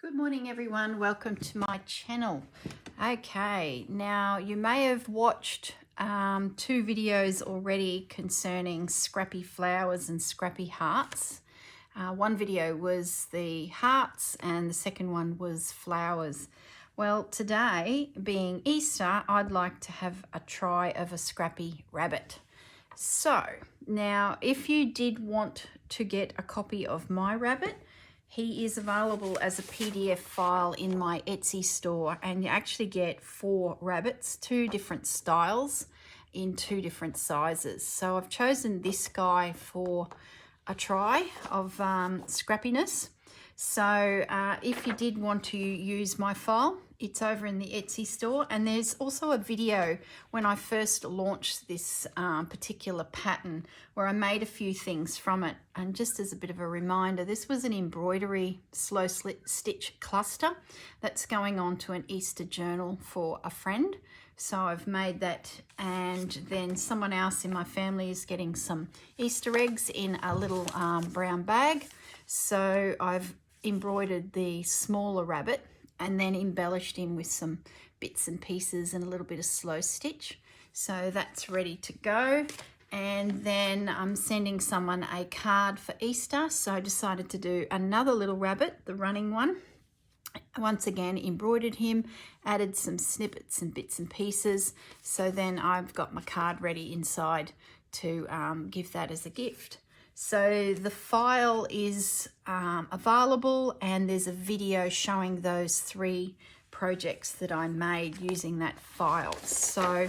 Good morning everyone, welcome to my channel. Okay, now you may have watched two videos already concerning scrappy flowers and scrappy hearts. One video was the hearts and the second one was flowers. Well, today being Easter, I'd like to have a try of a scrappy rabbit. So now if you did want to get a copy of my rabbit, he is available as a PDF file in my Etsy store, and you actually get 4 rabbits, 2 different styles in 2 different sizes. So I've chosen this guy for a try of scrappiness. So if you did want to use my file, it's over in the Etsy store, and there's also a video when I first launched this particular pattern where I made a few things from it. And just as a bit of a reminder, this was an embroidery slow stitch cluster that's going on to an Easter journal for a friend. So I've made that, and then someone else in my family is getting some Easter eggs in a little brown bag. So I've embroidered the smaller rabbit and then embellished him with some bits and pieces and a little bit of slow stitch. So that's ready to go. And then I'm sending someone a card for Easter, so I decided to do another little rabbit, the running one. Once again, embroidered him, added some snippets and bits and pieces. So then I've got my card ready inside to give that as a gift. So the file is available, and there's a video showing those 3 projects that I made using that file. So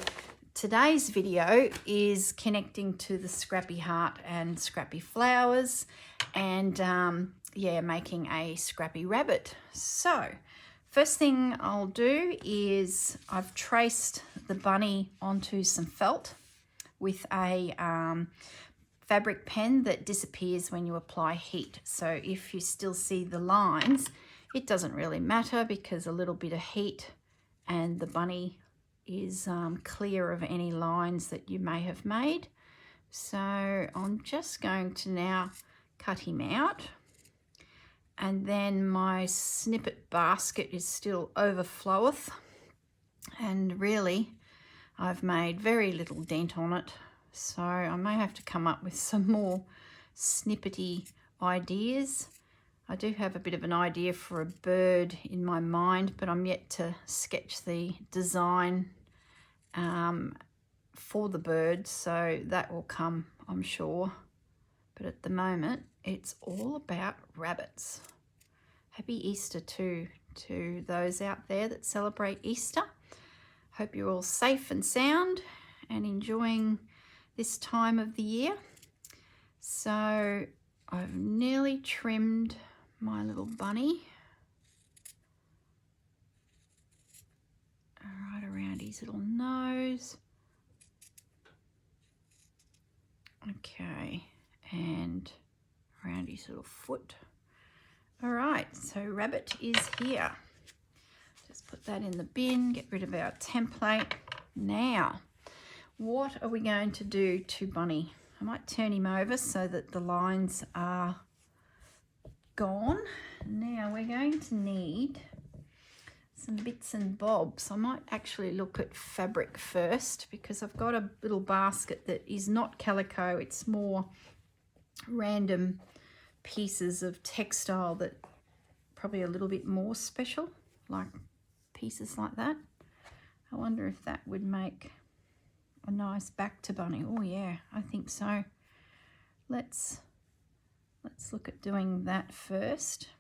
today's video is connecting to the scrappy heart and scrappy flowers, and yeah, making a scrappy rabbit. So first thing I'll do is I've traced the bunny onto some felt with a fabric pen that disappears when you apply heat. So if you still see the lines, it doesn't really matter because a little bit of heat and the bunny is clear of any lines that you may have made. So I'm just going to now cut him out, and then my snippet basket is still overfloweth, and really I've made very little dent on it. So I may have to come up with some more snippety ideas. I do have a bit of an idea for a bird in my mind, but I'm yet to sketch the design for the bird, so that will come, I'm sure. But at the moment, it's all about rabbits. Happy Easter to those out there that celebrate Easter. Hope you're all safe and sound and enjoying this time of the year. So I've nearly trimmed my little bunny right around his little nose. Okay, and around his little foot. All right, so rabbit is here. Just put that in the bin, get rid of our template. Now, what are we going to do to Bunny? I might turn him over so that the lines are gone. Now we're going to need some bits and bobs. I might actually look at fabric first, because I've got a little basket that is not calico. It's more random pieces of textile that probably a little bit more special, like pieces like that. I wonder if that would make a nice back to Bunny. Oh yeah, I think so. Let's look at doing that first.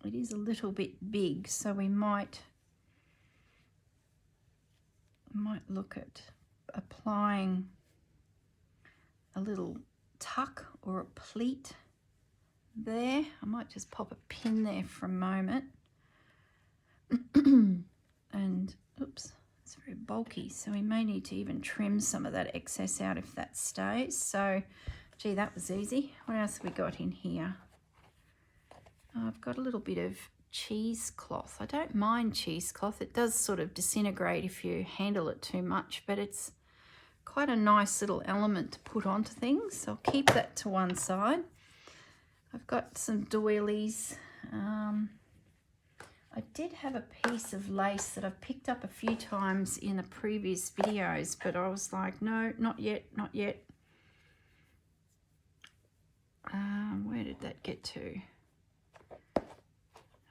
It is a little bit big, so we might look at applying a little tuck or a pleat there. I might just pop a pin there for a moment. And oops, it's very bulky, so we may need to even trim some of that excess out if that stays. So gee, that was easy. What else have we got in here? I've got a little bit of cheesecloth. I don't mind cheesecloth. It does sort of disintegrate if you handle it too much, but it's quite a nice little element to put onto things. So I'll keep that to one side. I've got some doilies. I did have a piece of lace that I've picked up a few times in the previous videos, but I was like, no, not yet, not yet. Where did that get to?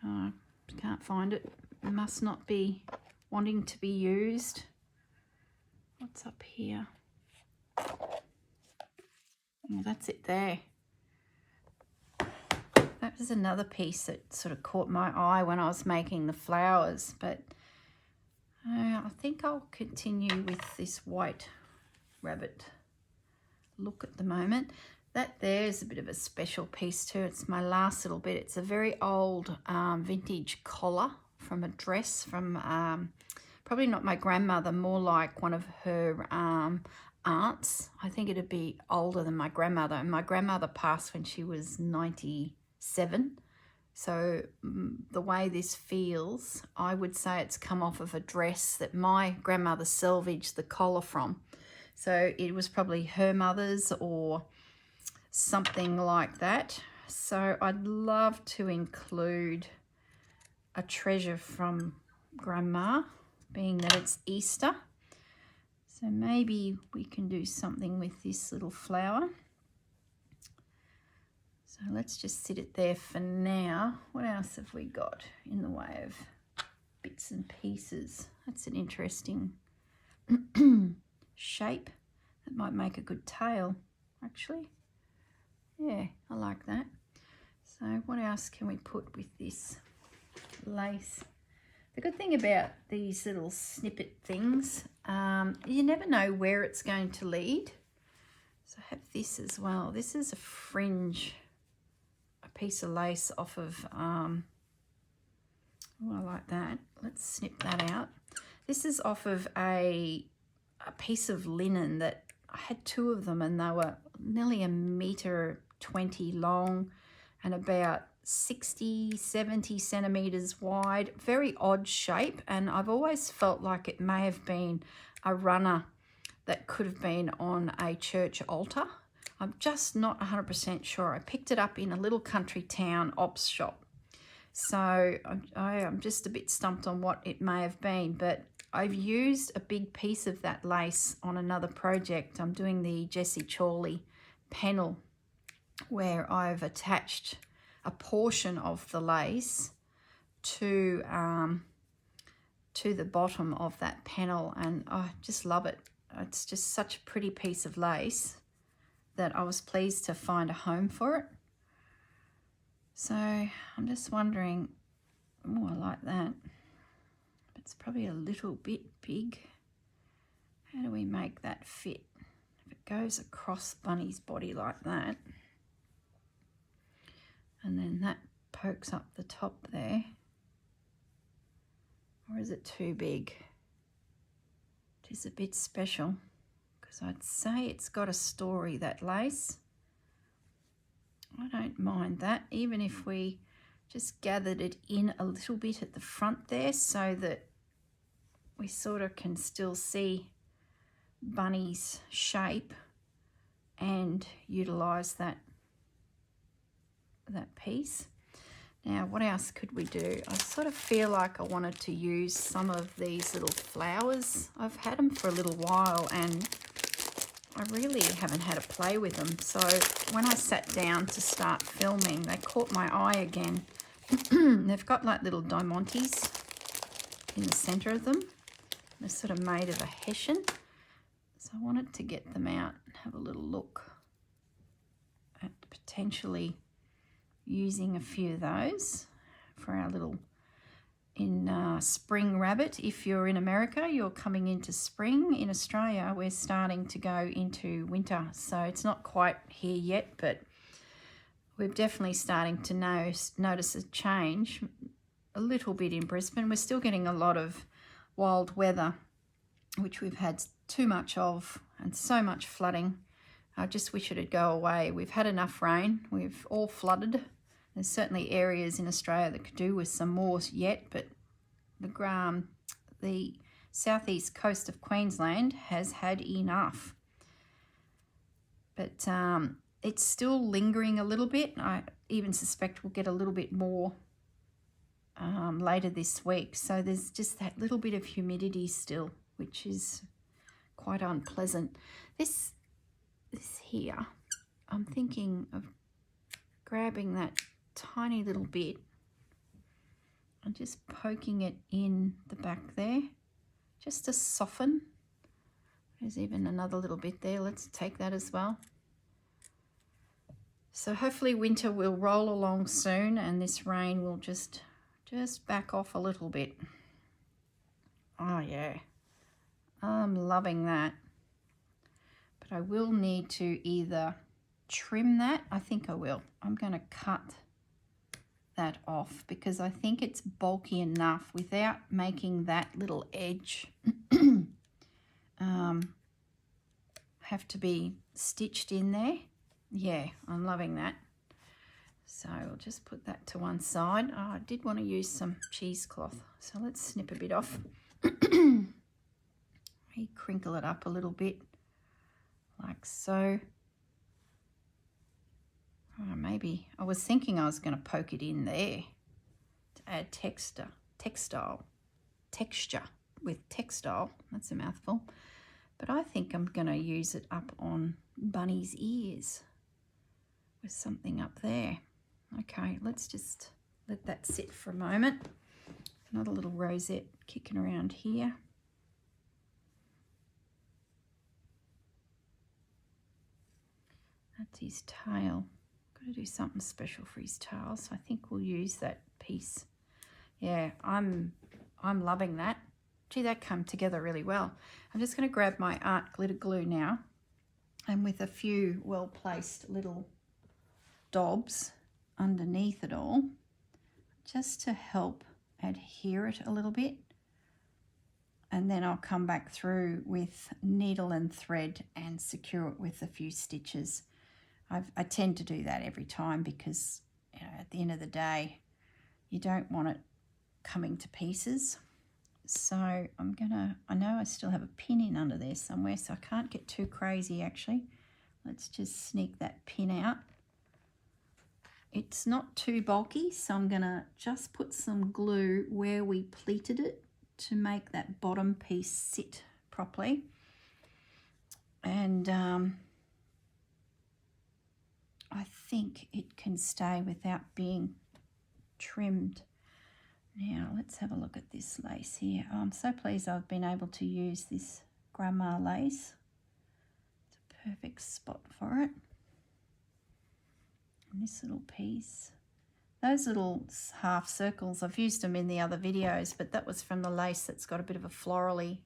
Oh, can't find it. It must not be wanting to be used. What's up here? Oh, that's it there. That was another piece that sort of caught my eye when I was making the flowers, but I think I'll continue with this white rabbit look at the moment. That there is a bit of a special piece too. It's my last little bit. It's a very old vintage collar from a dress from probably not my grandmother, more like one of her aunts. I think it'd be older than my grandmother, and my grandmother passed when she was 97. So the way this feels, I would say it's come off of a dress that my grandmother salvaged the collar from. So it was probably her mother's or something like that. So I'd love to include a treasure from Grandma, being that it's Easter. So maybe we can do something with this little flower. So let's just sit it there for now. What else have we got in the way of bits and pieces? That's an interesting shape. That might make a good tail, actually. Yeah, I like that. So what else can we put with this lace? The good thing about these little snippet things, you never know where it's going to lead. So I have this as well. This is a fringe, a piece of lace off of, oh, I like that. Let's snip that out. This is off of a piece of linen that I had two of them, and they were nearly 1.20 m long and about 60-70 centimeters wide. Very odd shape, and I've always felt like it may have been a runner that could have been on a church altar. I'm just not 100% sure. I picked it up in a little country town ops shop, so I'm just a bit stumped on what it may have been, but I've used a big piece of that lace on another project. I'm doing the Jessie Chorley panel where I've attached a portion of the lace to the bottom of that panel, and I just love it. It's just such a pretty piece of lace that I was pleased to find a home for it. So I'm just wondering, oh, I like that. It's probably a little bit big. How do we make that fit? If it goes across Bunny's body like that, and then that pokes up the top there, or is it too big? It is a bit special, because I'd say it's got a story, that lace. I don't mind that, even if we just gathered it in a little bit at the front there, so that we sort of can still see Bunny's shape and utilize that piece. Now, what else could we do? I sort of feel like I wanted to use some of these little flowers. I've had them for a little while and I really haven't had a play with them. So when I sat down to start filming, they caught my eye again. They've got like little diamantes in the center of them. They're sort of made of a hessian. So I wanted to get them out and have a little look at potentially using a few of those for our little spring rabbit. If you're in America, you're coming into spring. In Australia, we're starting to go into winter. So it's not quite here yet, but we're definitely starting to notice a change a little bit in Brisbane. We're still getting a lot of wild weather, which we've had too much of, and so much flooding. I just wish it'd go away. We've had enough rain. We've all flooded. There's certainly areas in Australia that could do with some more yet, but the southeast coast of Queensland has had enough. But it's still lingering a little bit. I even suspect we'll get a little bit more later this week. So there's just that little bit of humidity still, which is quite unpleasant. This here, I'm thinking of grabbing that tiny little bit and just poking it in the back there, just to soften. There's even another little bit there. Let's take that as well. So hopefully winter will roll along soon and this rain will just back off a little bit. Oh yeah, I'm loving that. But I will need to either trim that. I think I will. I'm going to cut that off because I think it's bulky enough without making that little edge have to be stitched in there. Yeah, I'm loving that. So I'll just put that to one side. Oh, I did want to use some cheesecloth, so let's snip a bit off. Crinkle it up a little bit, like so. Oh, maybe I was thinking I was going to poke it in there to add texture with textile. That's a mouthful. But I think I'm going to use it up on Bunny's ears with something up there. Okay, let's just let that sit for a moment. Another little rosette kicking around here. That's his tail. Got to do something special for his tail, so I think we'll use that piece. Yeah, I'm loving that. Gee, that came together really well. I'm just going to grab my art glitter glue now, and with a few well-placed little dobs underneath it all, just to help adhere it a little bit. And then I'll come back through with needle and thread and secure it with a few stitches. I tend to do that every time because, you know, at the end of the day, you don't want it coming to pieces. So I'm gonna, I know I still have a pin in under there somewhere, so I can't get too crazy actually. Let's just sneak that pin out. It's not too bulky, so I'm gonna just put some glue where we pleated it to make that bottom piece sit properly. And I think it can stay without being trimmed. Now let's have a look at this lace here. Oh, I'm so pleased I've been able to use this grandma lace. It's a perfect spot for it. And this little piece. Those little half circles, I've used them in the other videos, but that was from the lace that's got a bit of a florally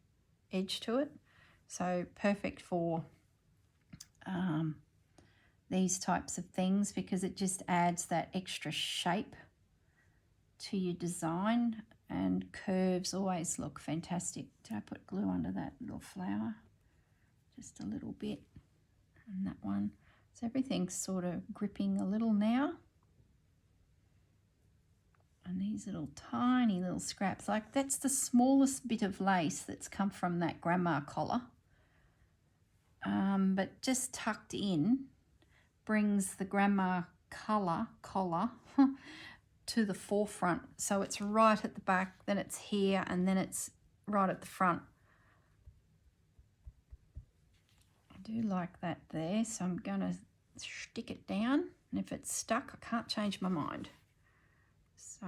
edge to it. So perfect for these types of things because it just adds that extra shape to your design, and curves always look fantastic. Did I put glue under that little flower? Just a little bit, and that one. So everything's sort of gripping a little now. And these little tiny little scraps, like that's the smallest bit of lace that's come from that grandma collar. But just tucked in brings the grandma collar to the forefront. So it's right at the back, then it's here, and then it's right at the front. I do like that there, so I'm gonna stick it down, and if it's stuck, I can't change my mind. So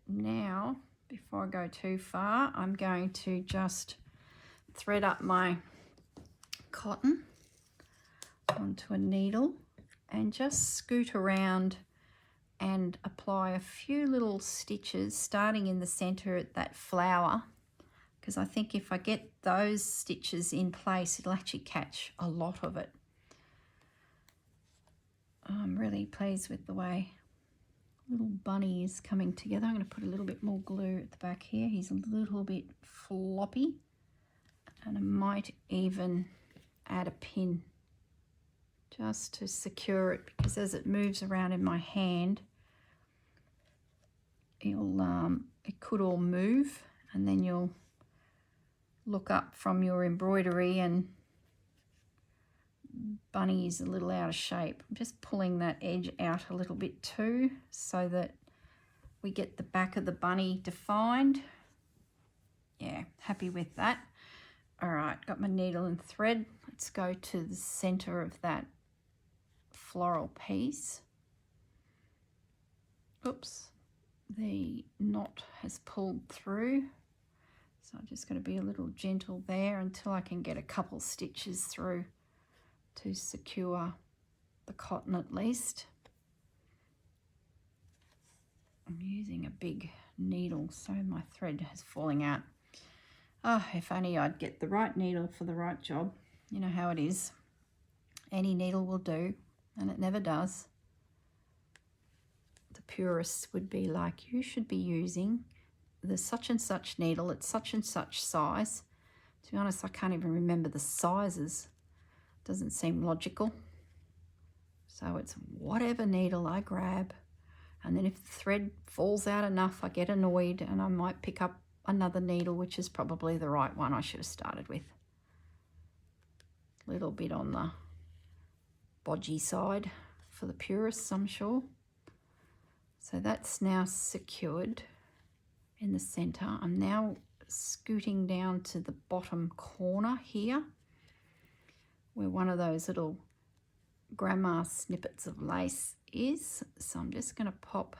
now, before I go too far, I'm going to just thread up my cotton onto a needle and just scoot around and apply a few little stitches starting in the center at that flower, because I think if I get those stitches in place, it'll actually catch a lot of it. I'm really pleased with the way little bunny is coming together. I'm going to put a little bit more glue at the back here. He's a little bit floppy, and I might even add a pin just to secure it, because as it moves around in my hand, it could all move, and then you'll look up from your embroidery and Bunny is a little out of shape. I'm just pulling that edge out a little bit too, so that we get the back of the bunny defined. Yeah, happy with that. All right, got my needle and thread. Let's go to the center of that floral piece. Oops, the knot has pulled through. So I'm just going to be a little gentle there until I can get a couple stitches through to secure the cotton at least. I'm using a big needle, so my thread is falling out. Oh, if only I'd get the right needle for the right job. You know how it is. Any needle will do, and it never does. The purists would be like, you should be using the such and such needle at such and such size. To be honest, I can't even remember the sizes. Doesn't seem logical. So it's whatever needle I grab. And then if the thread falls out enough, I get annoyed and I might pick up another needle, which is probably the right one I should have started with. A little bit on the bodgy side for the purists, I'm sure. So that's now secured in the center. I'm now scooting down to the bottom corner here, where one of those little grandma snippets of lace is. So I'm just going to pop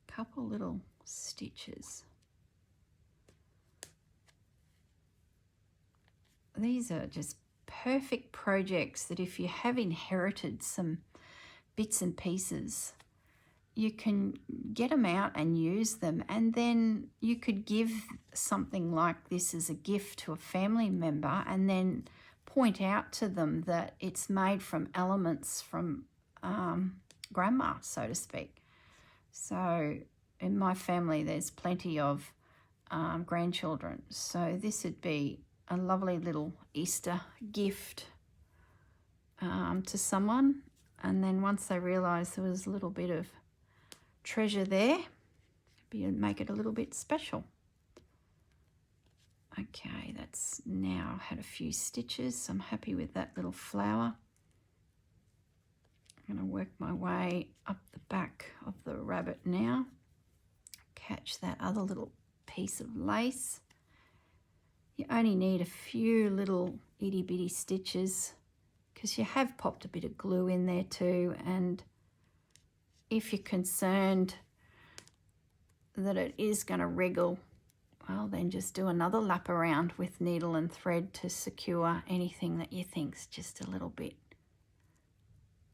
a couple little stitches. These are just perfect projects that if you have inherited some bits and pieces, you can get them out and use them, and then you could give something like this as a gift to a family member and then point out to them that it's made from elements from grandma, so to speak. So in my family there's plenty of grandchildren, so this would be a lovely little Easter gift to someone, and then once they realise there was a little bit of treasure there, make it a little bit special. Okay, that's now had a few stitches, so I'm happy with that little flower. I'm going to work my way up the back of the rabbit now, catch that other little piece of lace. You only need a few little itty bitty stitches because you have popped a bit of glue in there too, and if you're concerned that it is going to wriggle, well then just do another lap around with needle and thread to secure anything that you think's just a little bit.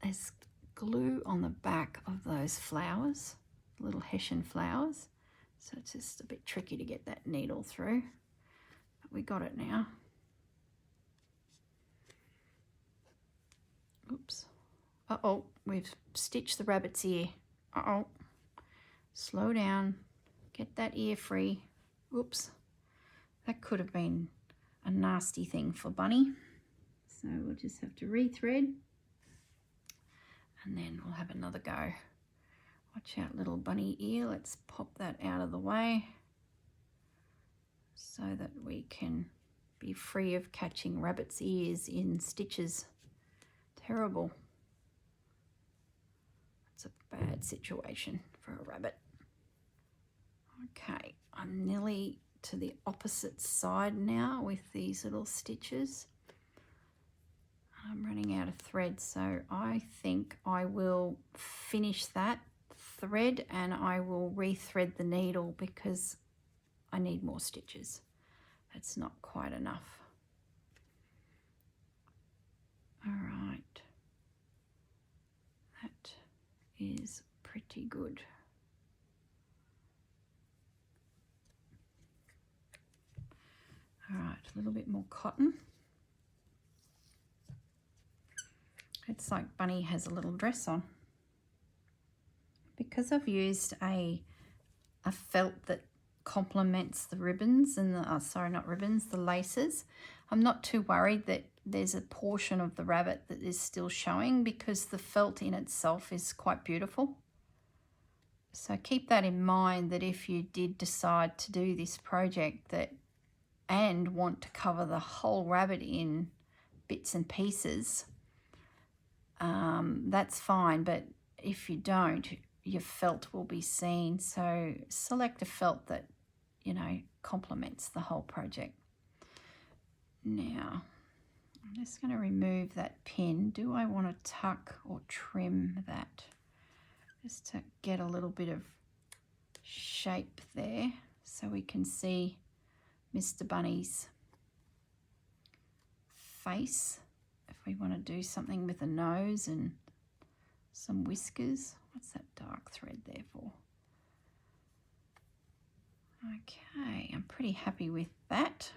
There's glue on the back of those flowers, little Hessian flowers, so it's just a bit tricky to get that needle through. We got it now. Oops. Uh-oh, we've stitched the rabbit's ear. Uh-oh. Slow down. Get that ear free. Oops. That could have been a nasty thing for Bunny. So we'll just have to rethread. And then we'll have another go. Watch out, little bunny ear. Let's pop that out of the way, so that we can be free of catching rabbit's ears in stitches. Terrible. It's a bad situation for a rabbit. Okay, I'm nearly to the opposite side now with these little stitches. I'm running out of thread, so I think I will finish that thread and I will rethread the needle because I need more stitches. It's not quite enough. All right. That is pretty good. All right, a little bit more cotton. It's like Bunny has a little dress on. Because I've used a felt that complements the ribbons and the, sorry, not ribbons, the laces, I'm not too worried that there's a portion of the rabbit that is still showing because the felt in itself is quite beautiful. So keep that in mind, that if you did decide to do this project that and want to cover the whole rabbit in bits and pieces, that's fine. But if you don't, your felt will be seen. So select a felt that, you know, complements the whole project. Now, I'm just going to remove that pin. Do I want to tuck or trim that? Just to get a little bit of shape there so we can see Mr. Bunny's face. If we want to do something with a nose and some whiskers. What's that dark thread there for? Okay, I'm pretty happy with that.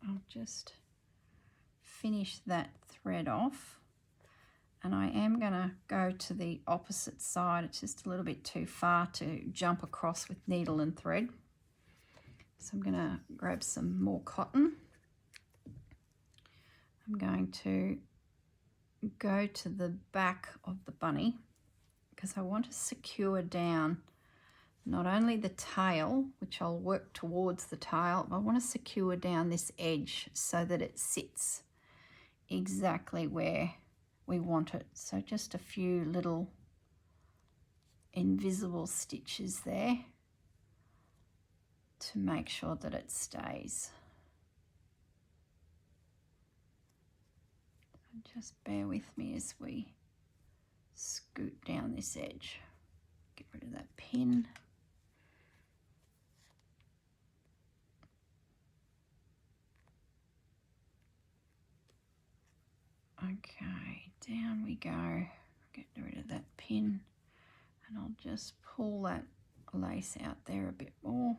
I'll just finish that thread off, and I am going to go to the opposite side. It's just a little bit too far to jump across with needle and thread. So I'm going to grab some more cotton. I'm going to go to the back of the bunny because I want to secure down not only the tail, which I'll work towards the tail, but I want to secure down this edge so that it sits exactly where we want it. So just a few little invisible stitches there to make sure that it stays. Just bear with me as we scoot down this edge. Get rid of that pin. Okay, down we go. Get rid of that pin, and I'll just pull that lace out there a bit more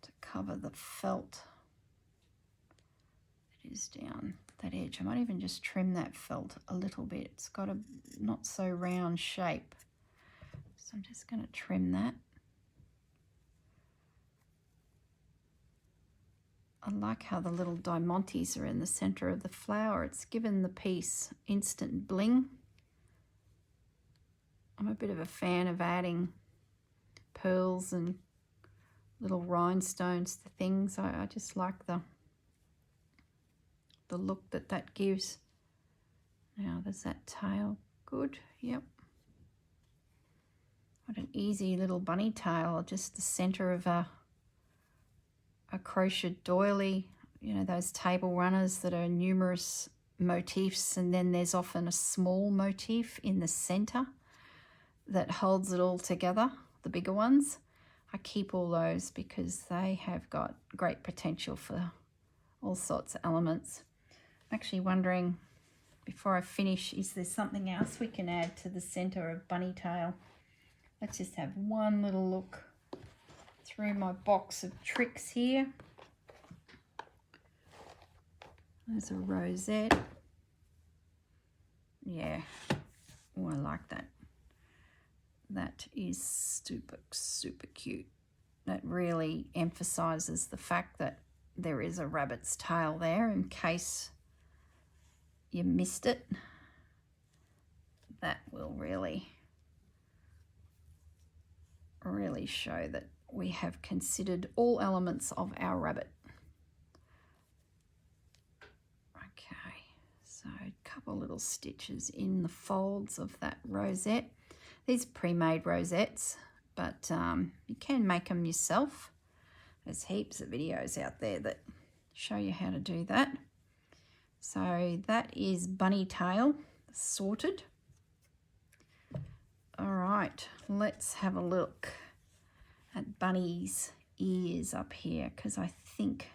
to cover the felt that is down that edge. I might even just trim that felt a little bit. It's got a not so round shape, so I'm just going to trim that. I like how the little diamantes are in the center of the flower. It's given the piece instant bling. I'm a bit of a fan of adding pearls and little rhinestones to things. I just like the look that gives. Now there's that tail. Good, yep. What an easy little bunny tail, just the center of a crocheted doily, you know, those table runners that are numerous motifs, and then there's often a small motif in the center that holds it all together, the bigger ones. I keep all those because they have got great potential for all sorts of elements. I'm actually wondering, before I finish, is there something else we can add to the center of bunny tail? Let's just have one little look through my box of tricks here. There's a rosette. Yeah, oh, I like that. That is super, super cute. That really emphasizes the fact that there is a rabbit's tail there in case you missed it. That will really show that we have considered all elements of our rabbit. Okay, so a couple little stitches in the folds of that rosette. These are pre-made rosettes, but you can make them yourself. There's heaps of videos out there that show you how to do that. So that is bunny tail sorted. All right, let's have a look at Bunny's ears up here, because I think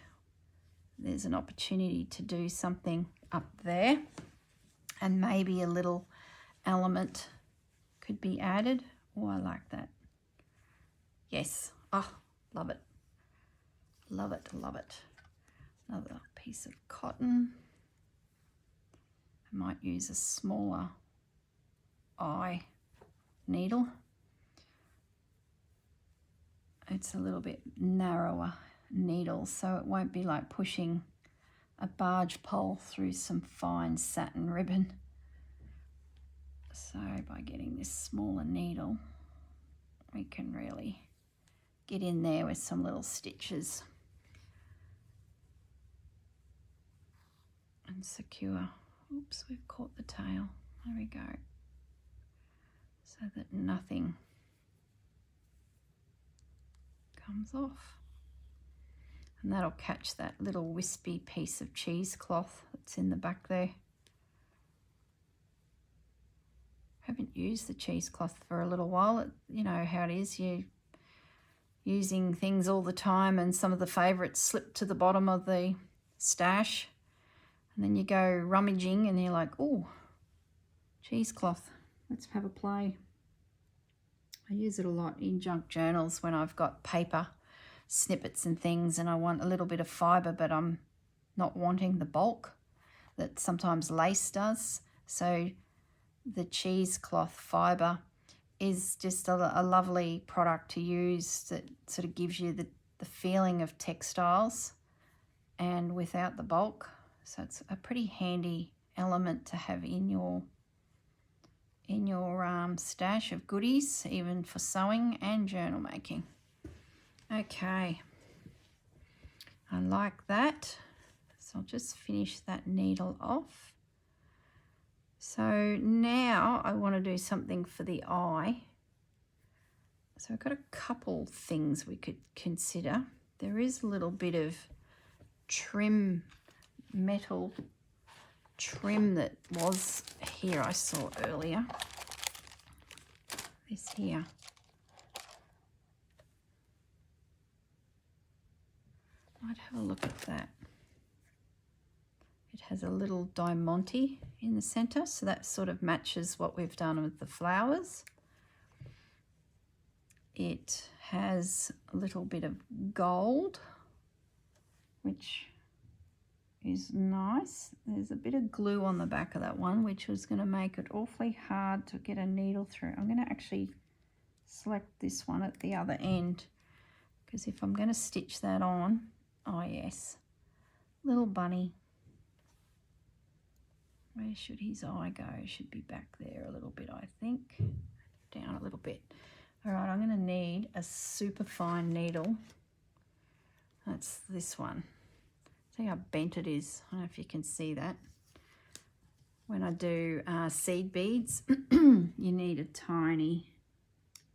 there's an opportunity to do something up there, and maybe a little element could be added. Oh, I like that. Yes, oh, love it. Love it, love it. Another piece of cotton. I might use a smaller eye needle. It's a little bit narrower needle, so it won't be like pushing a barge pole through some fine satin ribbon. So by getting this smaller needle, we can really get in there with some little stitches and secure. Oops, we've caught the tail. There we go. So that nothing comes off. And that'll catch that little wispy piece of cheesecloth that's in the back there. Haven't used the cheesecloth for a little while. You know how it is, you're using things all the time and some of the favourites slip to the bottom of the stash. And then you go rummaging and you're like, oh, cheesecloth, let's have a play. I use it a lot in junk journals when I've got paper snippets and things and I want a little bit of fibre, but I'm not wanting the bulk that sometimes lace does. So the cheesecloth fibre is just a lovely product to use that sort of gives you the feeling of textiles and without the bulk. So it's a pretty handy element to have in your stash of goodies, even for sewing and journal making. Okay, I like that. So I'll just finish that needle off. So now I want to do something for the eye. So I've got a couple things we could consider. There is a little bit of trim, metal trim that was here I saw earlier. This here. I'd have a look at that. It has a little diamante in the center, so that sort of matches what we've done with the flowers. It has a little bit of gold, which is nice. There's a bit of glue on the back of that one, which was going to make it awfully hard to get a needle through. I'm going to actually select this one at the other end, because if I'm going to stitch that on, oh yes, little bunny. Where should his eye go? Should be back there a little bit, I think. Down a little bit. All right, I'm going to need a super fine needle. That's this one. See how bent it is? I don't know if you can see that. When I do seed beads, you need a tiny,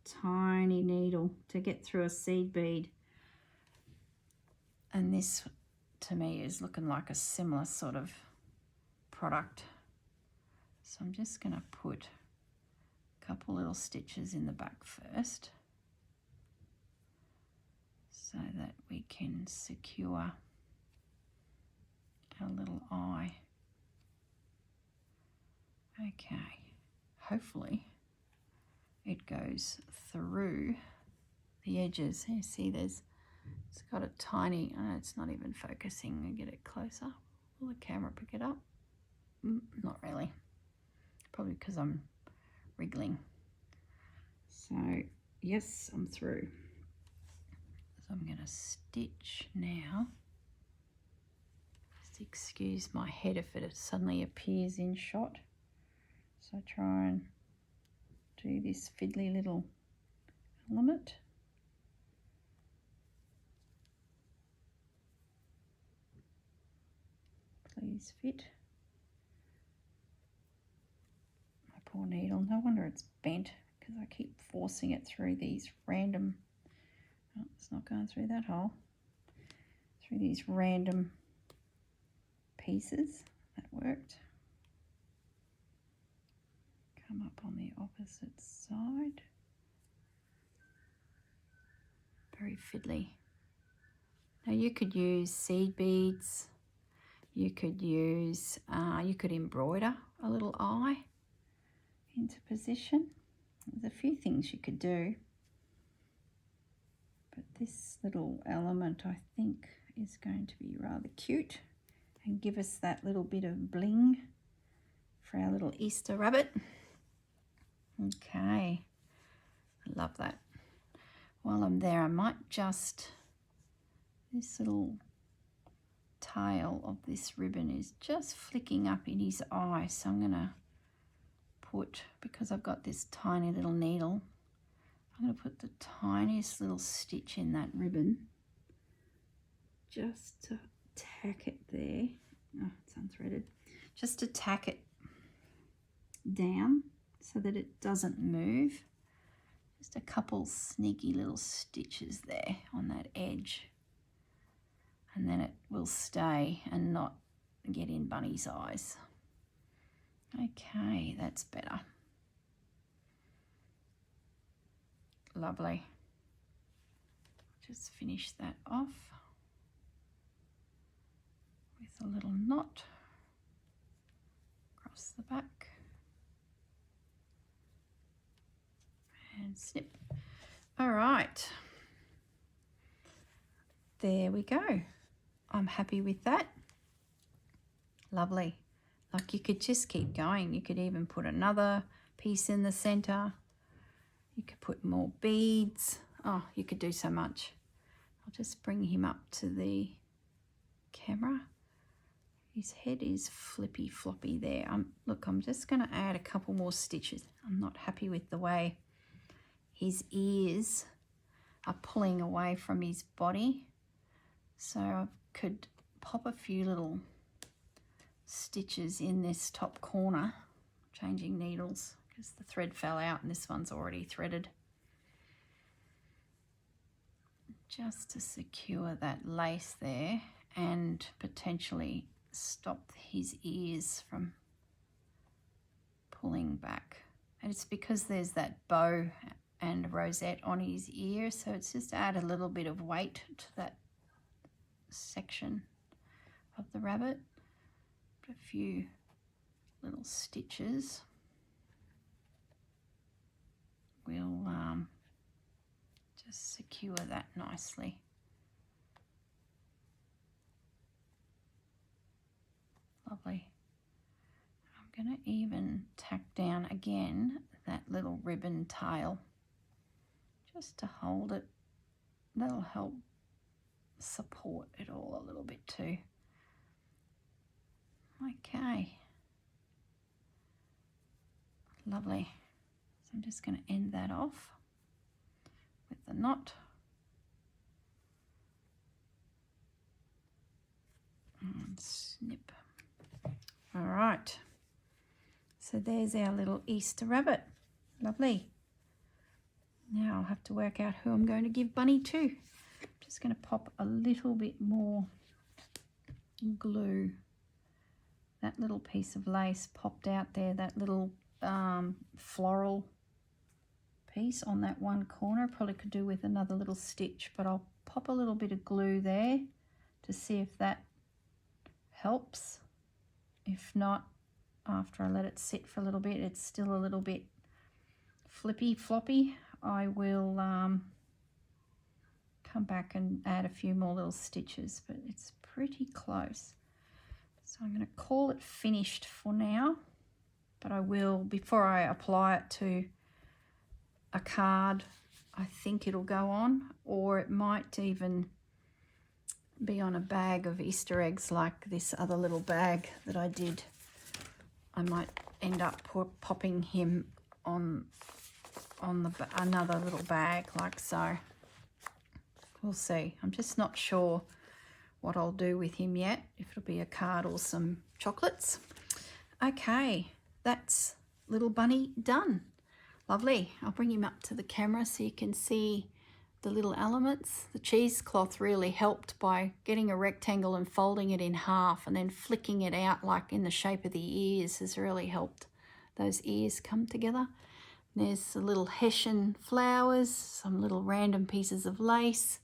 tiny needle to get through a seed bead. And this, to me, is looking like a similar sort of product. So I'm just going to put a couple little stitches in the back first so that we can secure our little eye. Okay, hopefully it goes through the edges. You see it's got a tiny, it's not even focusing. I get it closer. Will the camera pick it up? Not really. Probably because I'm wriggling. So yes, I'm through. So I'm going to stitch now. Just excuse my head if it suddenly appears in shot. So try and do this fiddly little element. Please fit. My poor needle, no wonder it's bent, because I keep forcing it through these random, oh, it's not going through that hole, through these random pieces. That worked. Come up on the opposite side. Very fiddly. Now you could use seed beads. You could use, you could embroider a little eye into position. There's a few things you could do. But this little element, I think, is going to be rather cute and give us that little bit of bling for our little Easter rabbit. Okay, I love that. While I'm there, I might just, this little tail of this ribbon is just flicking up in his eye, so I'm going to put, because I've got this tiny little needle, I'm going to put the tiniest little stitch in that ribbon just to tack it there Oh, it's unthreaded. Just to tack it down so that it doesn't move. Just a couple sneaky little stitches there on that edge. And then it will stay and not get in Bunny's eyes. Okay, that's better. Lovely. Just finish that off with a little knot across the back and snip. All right, there we go. I'm happy with that. Lovely. Like, you could just keep going. You could even put another piece in the center. You could put more beads. Oh, you could do so much. I'll just bring him up to the camera. His head is flippy floppy there. Look, I'm just going to add a couple more stitches. I'm not happy with the way his ears are pulling away from his body. So I could pop a few little stitches in this top corner, changing needles because the thread fell out and this one's already threaded, just to secure that lace there and potentially stop his ears from pulling back. And it's because there's that bow and rosette on his ear, so it's just add a little bit of weight to that section of the rabbit. A few little stitches will just secure that nicely. Lovely. I'm going to even tack down again that little ribbon tail just to hold it. That'll help support it all a little bit too. Okay, lovely. So I'm just going to end that off with the knot. And snip. All right, so there's our little Easter rabbit. Lovely. Now I'll have to work out who I'm going to give Bunny to. I'm just going to pop a little bit more glue. That little piece of lace popped out there, that little floral piece on that one corner. Probably could do with another little stitch, but I'll pop a little bit of glue there to see if that helps. If not, after I let it sit for a little bit, it's still a little bit flippy floppy, I will come back and add a few more little stitches, but it's pretty close. So I'm going to call it finished for now, but I will, before I apply it to a card, I think it'll go on, or it might even be on a bag of Easter eggs like this other little bag that I did. I might end up popping him on another little bag like so. We'll see. I'm just not sure what I'll do with him yet, if it'll be a card or some chocolates. Okay, that's little Bunny done. Lovely. I'll bring him up to the camera so you can see the little elements. The cheesecloth really helped by getting a rectangle and folding it in half and then flicking it out like in the shape of the ears has really helped those ears come together. And there's the little Hessian flowers, some little random pieces of lace,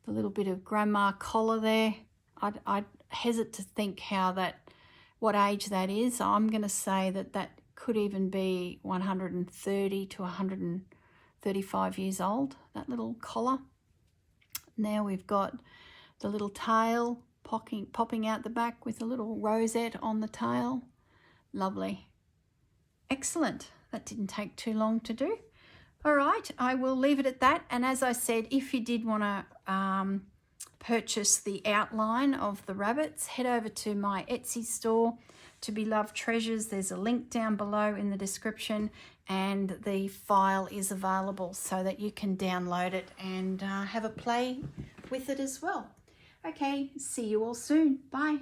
the little bit of grandma collar there. I'd hesitate to think what age that is. I'm going to say that could even be 130 to 135 years old, that little collar. Now we've got the little tail popping out the back with a little rosette on the tail. Lovely. Excellent. That didn't take too long to do. All right, I will leave it at that. And as I said, if you did want to purchase the outline of the rabbits, head over to my Etsy store, Tobelovedtreasures. There's a link down below in the description, and the file is available so that you can download it and have a play with it as well. Okay, see you all soon. Bye.